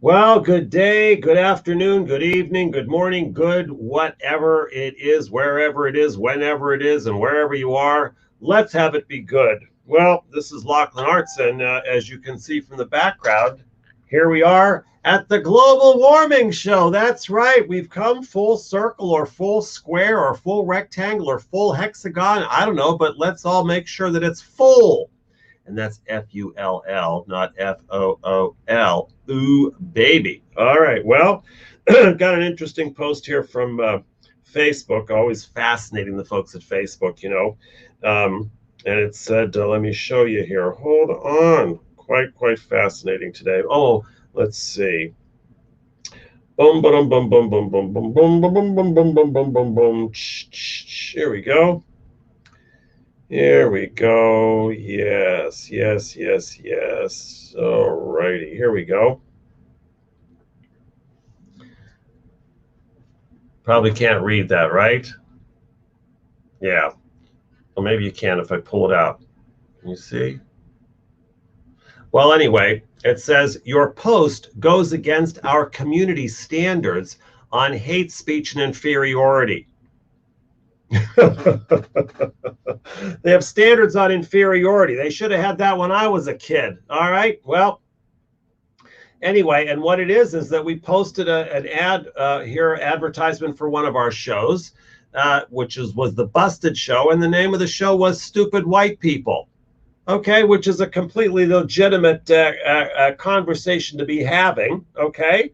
Well, good day, good afternoon, good evening, good morning, good whatever it is, wherever it is, whenever it is, and wherever you are. Let's have it be good. Well, this is Lachlan Arts, and as you can see from the background, here we are at the Global Warming Show. That's right. We've come full circle or full square or full rectangle or full hexagon. I don't know, but let's all make sure that it's full. And that's Full, not FOOL. Ooh, baby. All right. Well, got an interesting post here from Facebook. Always fascinating, the folks at Facebook. And it said, let me show you here. Hold on. Quite fascinating today. Oh, let's see. Boom, boom, boom, boom, boom, boom, boom, boom, boom, boom, boom, boom, boom, boom, boom, boom. Here we go. Here we go. Yes. All righty. Here we go. Probably can't read that, right? Yeah. Well, maybe you can if I pull it out. Can you see? Well, anyway, it says your post goes against our community standards on hate speech and inferiority. They have standards on inferiority. They should have had that when I was a kid. All right. Well, anyway, and what it is that we posted an ad here, advertisement for one of our shows, which was the Busted Show, and the name of the show was Stupid White People. Okay, which is a completely legitimate conversation to be having. Okay.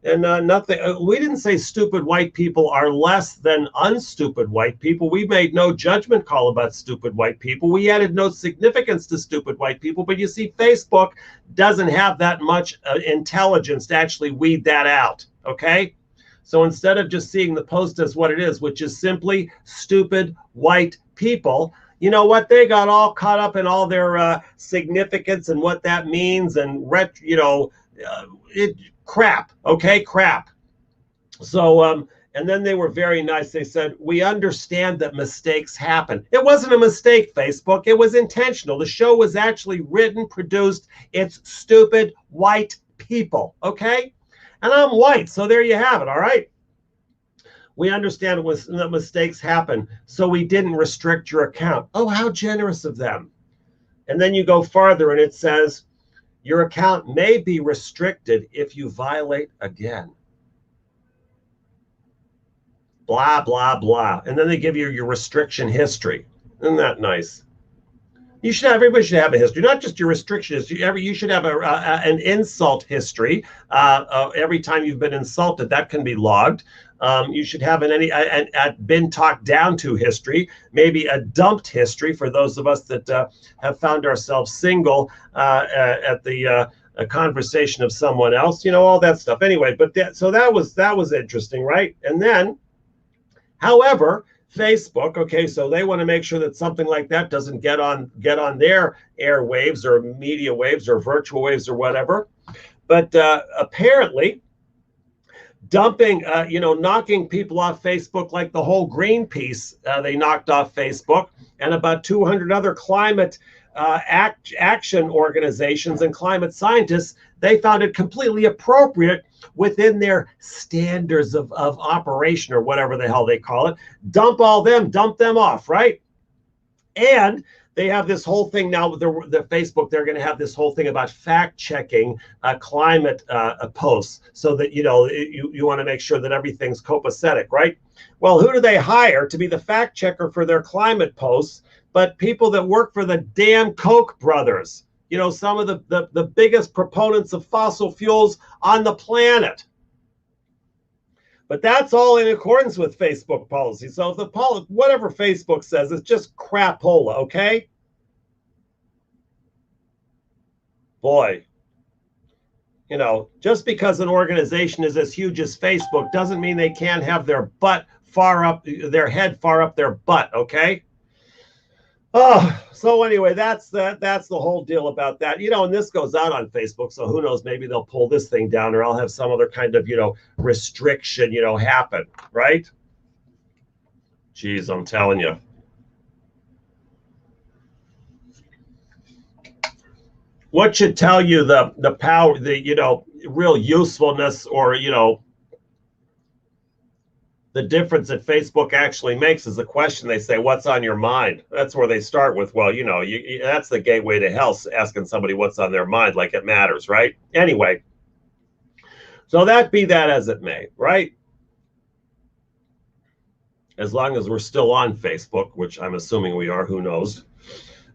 And nothing. We didn't say stupid white people are less than unstupid white people. We made no judgment call about stupid white people. We added no significance to stupid white people. But you see, Facebook doesn't have that much intelligence to actually weed that out. Okay. So instead of just seeing the post as what it is, which is simply stupid white people, you know what? They got all caught up in all their significance and what that means and crap. Okay, crap. So and then they were very nice. They said, we understand that mistakes happen. It wasn't a mistake, Facebook. It was intentional. The show was actually written, produced. It's stupid white people. Okay. And I'm white. So there you have it. All right. We understand that mistakes happen. So we didn't restrict your account. Oh, how generous of them. And then you go farther and it says, your account may be restricted if you violate again. Blah, blah, blah. And then they give you your restriction history. Isn't that nice? Everybody should have a history, not just your restriction history. You should have an insult history. Every time you've been insulted, that can be logged. You should have been talked down to history, maybe a dumped history for those of us that have found ourselves single at the conversation of someone else, all that stuff. Anyway, so that was interesting, right? And then, however, Facebook, okay, so they want to make sure that something like that doesn't get on their airwaves or media waves or virtual waves or whatever. But apparently, dumping, knocking people off Facebook, like the whole Greenpeace, they knocked off Facebook, and about 200 other climate action organizations and climate scientists, they found it completely appropriate within their standards of operation or whatever the hell they call it. Dump them off, right? And they have this whole thing now with the Facebook. They're going to have this whole thing about fact checking climate posts, so that you want to make sure that everything's copacetic, right? Well, who do they hire to be the fact checker for their climate posts? But people that work for the damn Koch brothers. Some of the biggest proponents of fossil fuels on the planet. But that's all in accordance with Facebook policy. So whatever Facebook says, it's just crapola, okay? Boy, just because an organization is as huge as Facebook doesn't mean they can't have their head far up their butt, okay? Oh, so anyway, that's the whole deal about that. And this goes out on Facebook, so who knows, maybe they'll pull this thing down, or I'll have some other kind of, restriction, happen, right? Geez, I'm telling you. What should tell you the power, real usefulness or, you know, the difference that Facebook actually makes is the question they say, what's on your mind? That's where they start with, well, you know, that's the gateway to hell, asking somebody what's on their mind, like it matters, right? Anyway, so that be that as it may, right? As long as we're still on Facebook, which I'm assuming we are, who knows?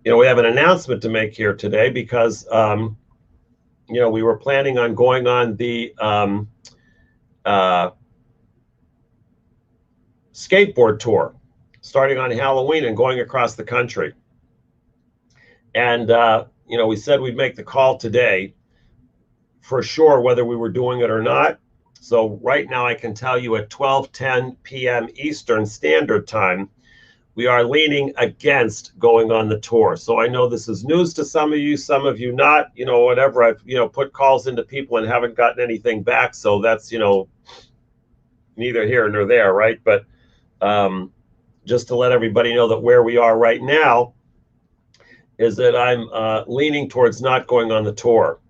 You know, we have an announcement to make here today because, you know, we were planning on going on the skateboard tour starting on Halloween and going across the country. And, you know, we said we'd make the call today for sure, whether we were doing it or not. So right now I can tell you at 12:10 p.m. Eastern Standard Time, we are leaning against going on the tour. So I know this is news to some of you not, you know, whatever. I've, you know, put calls into people and haven't gotten anything back. So that's, you know, neither here nor there, right? But just to let everybody know that where we are right now is that I'm leaning towards not going on the tour.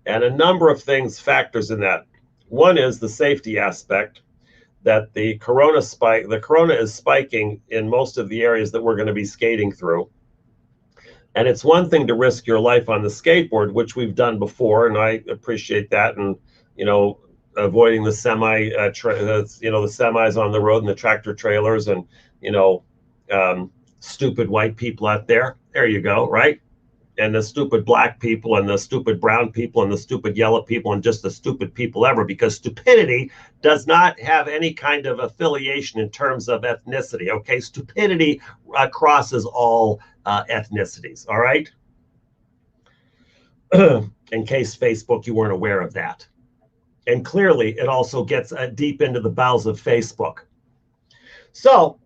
And a number of things factors in that. One is the safety aspect, that the corona is spiking in most of the areas that we're going to be skating through. And it's one thing to risk your life on the skateboard, which we've done before, and I appreciate that. And, you know, avoiding the the semis on the road and the tractor trailers and, you know, stupid white people out there. There you go, right? And the stupid black people and the stupid brown people and the stupid yellow people and just the stupid people ever, because stupidity does not have any kind of affiliation in terms of ethnicity, okay? Stupidity crosses all ethnicities, all right? In case Facebook, you weren't aware of that. And clearly, it also gets deep into the bowels of Facebook. So,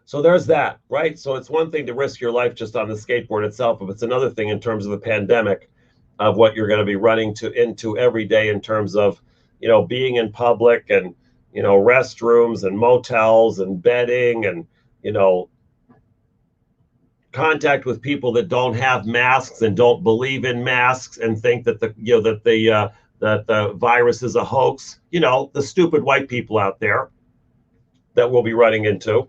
so there's that, right? So it's one thing to risk your life just on the skateboard itself, but it's another thing in terms of the pandemic of what you're going to be running into every day in terms of, you know, being in public and, you know, restrooms and motels and bedding and, you know, contact with people that don't have masks and don't believe in masks and think that the, you know, that the virus is a hoax. You know, the stupid white people out there that we'll be running into.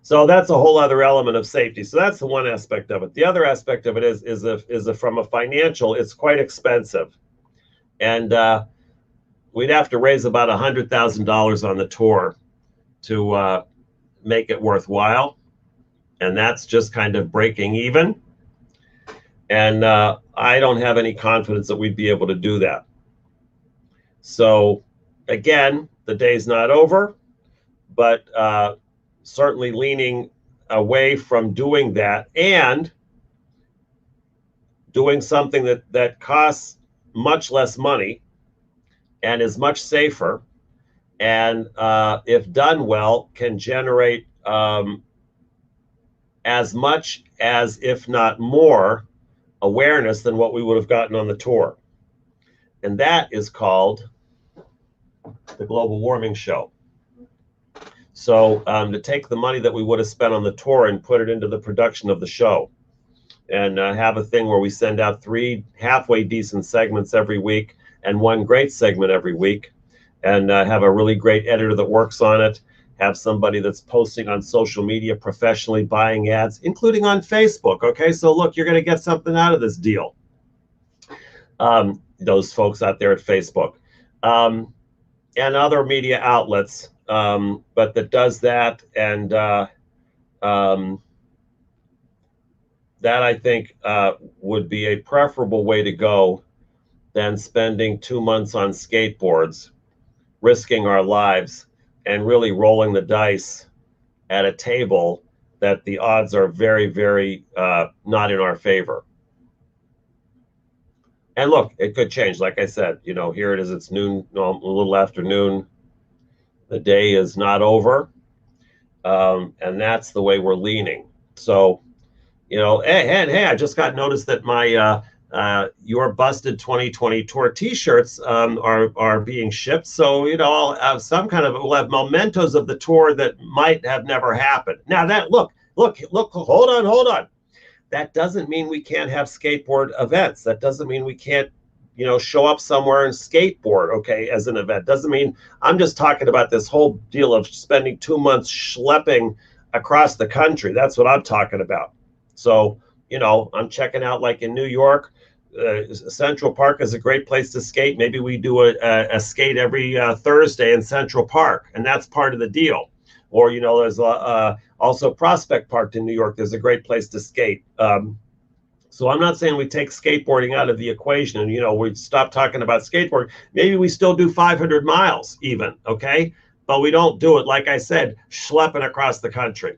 So that's a whole other element of safety. So that's the one aspect of it. The other aspect of it is from a financial, it's quite expensive. And we'd have to raise about $100,000 on the tour to make it worthwhile. And that's just kind of breaking even. And I don't have any confidence that we'd be able to do that. So again, the day's not over, but certainly leaning away from doing that and doing something that costs much less money and is much safer, and if done well, can generate as much as, if not more, awareness than what we would have gotten on the tour. And that is called the Global Warming Show. So to take the money that we would have spent on the tour and put it into the production of the show, and have a thing where we send out 3 halfway decent segments every week and 1 great segment every week, and have a really great editor that works on it, have somebody that's posting on social media professionally, buying ads, including on Facebook, okay? So look, you're gonna get something out of this deal. Those folks out there at Facebook. And other media outlets, but that does that, and that I think would be a preferable way to go than spending 2 months on skateboards, risking our lives, and really rolling the dice at a table that the odds are very, very not in our favor. And look, it could change. Like I said, you know, here it is, it's noon, no, a little afternoon. The day is not over. And that's the way we're leaning. So, you know, hey, I just got notice that my Your Busted 2020 Tour t-shirts are being shipped. So, you know, I'll have some kind of, we'll have mementos of the tour that might have never happened. Now that, look, hold on. that doesn't mean we can't have skateboard events. That doesn't mean we can't, show up somewhere and skateboard, okay, as an event. Doesn't mean, I'm just talking about this whole deal of spending 2 months schlepping across the country. That's what I'm talking about. So, I'm checking out, like in New York, Central Park is a great place to skate. Maybe we do a skate every Thursday in Central Park, and that's part of the deal. Or, there's also Prospect Park in New York. There's a great place to skate. So I'm not saying we take skateboarding out of the equation and, we stop talking about skateboarding. Maybe we still do 500 miles even, okay? But we don't do it, like I said, schlepping across the country.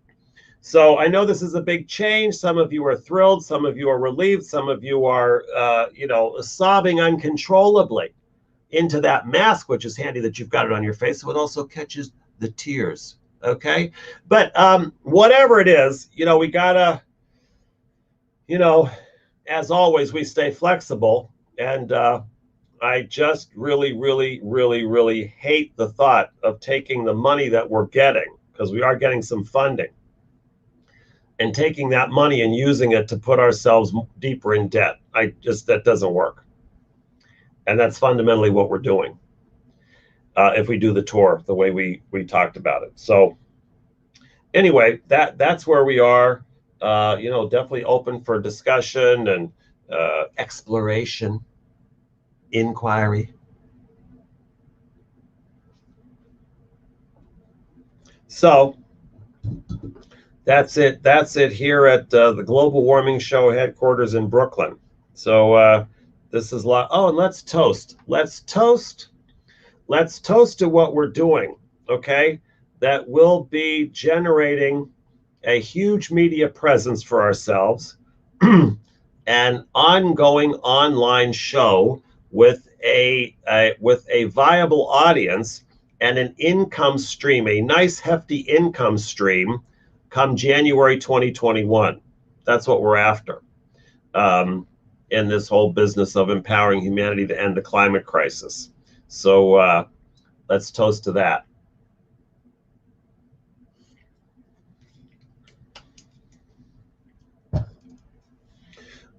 So I know this is a big change. Some of you are thrilled. Some of you are relieved. Some of you are, sobbing uncontrollably into that mask, which is handy that you've got it on your face. So it also catches the tears, okay? But whatever it is, we gotta, as always, we stay flexible. And I just really, really, really, really hate the thought of taking the money that we're getting, because we are getting some funding, and taking that money and using it to put ourselves deeper in debt. That doesn't work. And that's fundamentally what we're doing if we do the tour the way we talked about it. So anyway, that's where we are. Definitely open for discussion and exploration, inquiry. So that's it. That's it here at the Global Warming Show headquarters in Brooklyn. So this is oh, and let's toast. Let's toast. Let's toast to what we're doing. Okay, that will be generating a huge media presence for ourselves, an ongoing online show with a viable audience and an income stream, a nice hefty income stream come January 2021. That's what we're after in this whole business of empowering humanity to end the climate crisis. So let's toast to that.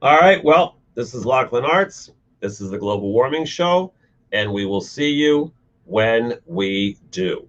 All right, well, this is Lachlan Arts. This is the Global Warming Show, and we will see you when we do.